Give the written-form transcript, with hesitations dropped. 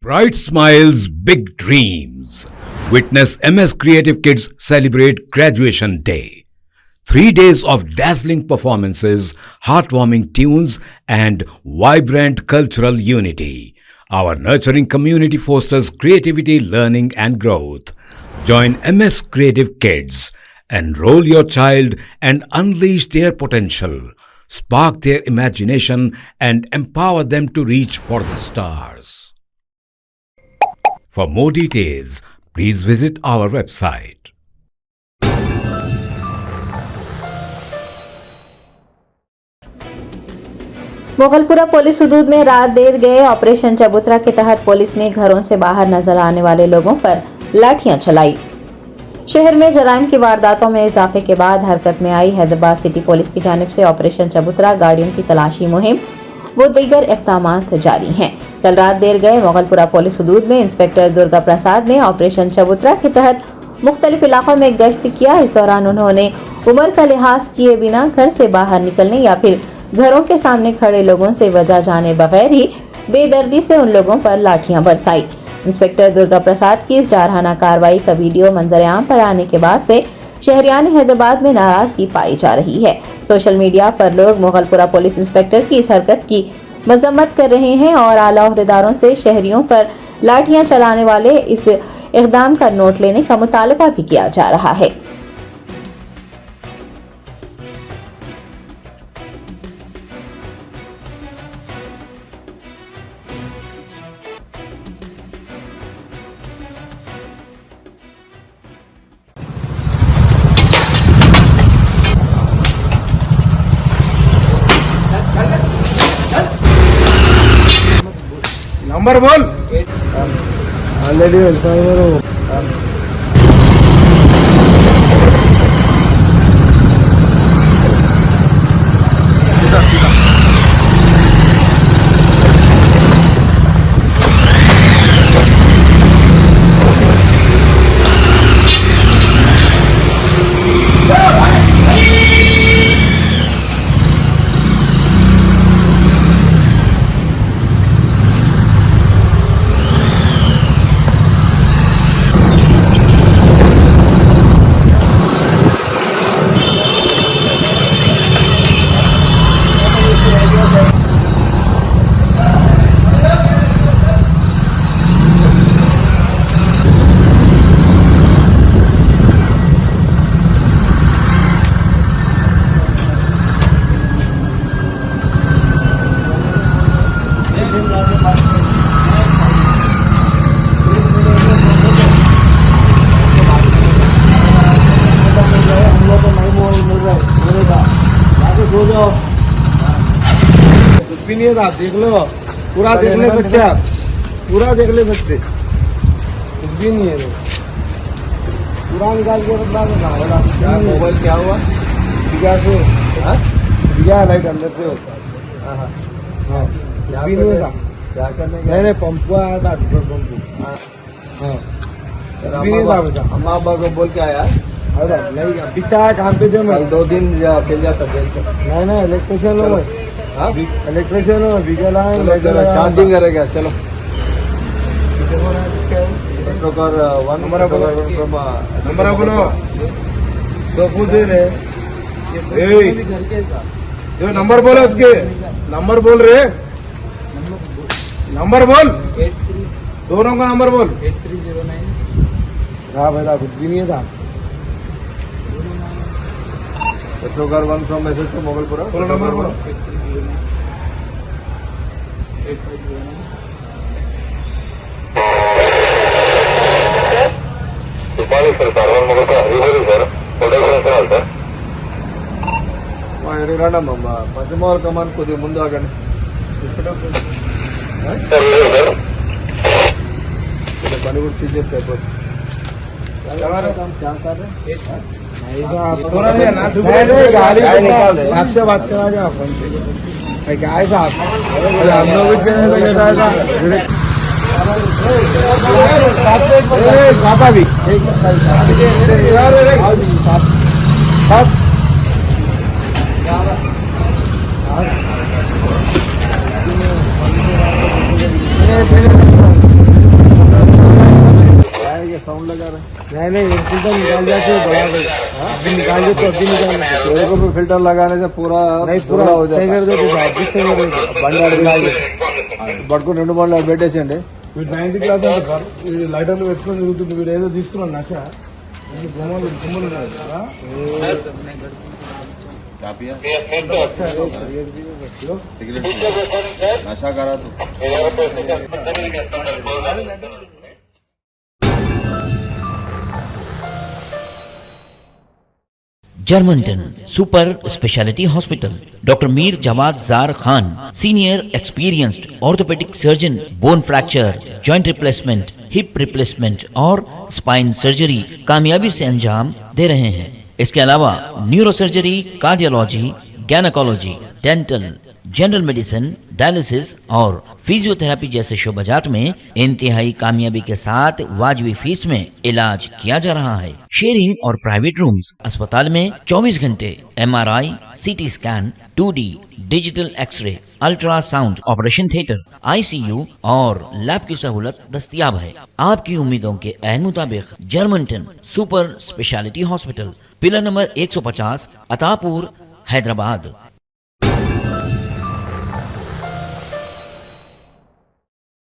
Bright smiles, big dreams. Witness MS Creative Kids celebrate Graduation Day. 3 days of dazzling performances, heartwarming tunes, and vibrant cultural unity. Our nurturing community fosters creativity, learning, and growth. Join MS Creative Kids. Enroll your child and unleash their potential. Spark their imagination and empower them to reach for the stars. For more details, please visit our website. Mughalpura police हुदूद में रात देर गए operation चबूतरा के तहत police ने घरों से बाहर नजर आने वाले लोगों पर लाठियां चलाई। शहर में जराइम की वारदातों में इजाफे के बाद हरकत में आई हैदराबाद सिटी पुलिस की जानिब से ऑपरेशन चबूतरा, गाड़ियों की तलाशी मुहिम व दीगर इक़दामात जारी हैं। कल रात देर गए मोगलपुरा पुलिस हुदूद में इंस्पेक्टर दुर्गा प्रसाद ने ऑपरेशन चबूतरा के तहत मुख्तलिफ इलाकों में गश्त किया। इस दौरान उन्होंने उम्र का लिहाज किए बिना घर से बाहर निकलने या फिर घरों के सामने खड़े लोगों से वजह जाने बगैर ही बेदर्दी से उन लोगों पर लाठियां बरसाई। इंस्पेक्टर दुर्गा प्रसाद की इस जारहाना कार्रवाई का वीडियो मंजर-ए-आम पर आने के बाद से शहरियान हैदराबाद में नाराजगी पाई जा रही है। सोशल मीडिया पर लोग मोगलपुरा पुलिस इंस्पेक्टर की इस हरकत की मजम्मत कर रहे हैं और आला ओहदेदारों से शहरियों पर लाठियां चलाने वाले इस इक़दाम का नोट लेने का मुतालबा भी किया जा रहा है। नंबर बोल। ऑलरेडी कुछ भी नहीं है साहब, देख लो पूरा देख ले सकते आप, पूरा देख ले सकते, कुछ भी नहीं है। पूरा निकाल के क्या मोबाइल क्या हुआ बिगा से बिगा लाइट अंदर से होता हाँ कुछ भी नहीं था। क्या करने नहीं पंप आया था पेट्रोल पंप। हाँ कुछ भी नहीं था बेटा। अम्मा अब्बा को बोल के आया नहीं पीछा काम पे थे मैं 2 दिन खेल जाता नहीं इलेक्ट्रिशियन हो इलेक्ट्रिशियन हो बिगल चार्जिंग करेगा। चलो नंबर बोलो तो पूछ दे रहे जो नंबर बोलो उसके नंबर बोल रहे नंबर बोल दोनों का नंबर बोल 8309। हाँ भाई कुछ भी नहीं था। Petrogar 1 from message to Mogalpura. Follow number 1. 85 sir, Karwar Mogalpura. Hurry sir. Hotel sir alta. Why rada mama? Pachimar command ko de mundu agane. Sir sir. ये बॉलीवुड चीजें पेपर क्या कर रहे हैं? आपसे बात करा जाए अपन गाय साहब हम लोग पापा भी नहीं नहीं फिल्टर निकाल जाते हो बड़ा अभी निकाल दे तो अभी निकाल तेरे को भी फिल्टर लगाने से पूरा नहीं पूरा हो जाएगा పడుకుని 2 బండ్లు పెట్టేసండి వీడు 9th క్లాస్ అంటారు లైటర్లు పెట్టుకొని తిరుగుతుంది వీడు ఏదో తీసుకున్నాడు నష గుమ్మలు గుమ్మలు नशा करा तो जर्मनटन super speciality hospital doctor Mir Jawad Zar Khan senior experienced orthopaedic surgeon bone fracture joint replacement hip replacement और स्पाइन सर्जरी कामयाबी से अंजाम दे रहे हैं। इसके अलावा neuro surgery cardiology gynaecology dental general medicine dialysis और फिजियोथेरेपी जैसे शोबाजात में इंतहाई कामयाबी के साथ वाजबी फीस में इलाज किया जा रहा है। शेयरिंग और प्राइवेट रूम्स अस्पताल में 24 घंटे MRI, CT scan, 2D digital x-ray, ultrasound, operation theatre, ICU और लैब की सहूलत दस्तयाब है। आपकी उम्मीदों के ऐन मुताबिक जर्मनटन super speciality hospital, pillar number 150, Attapur, Hyderabad.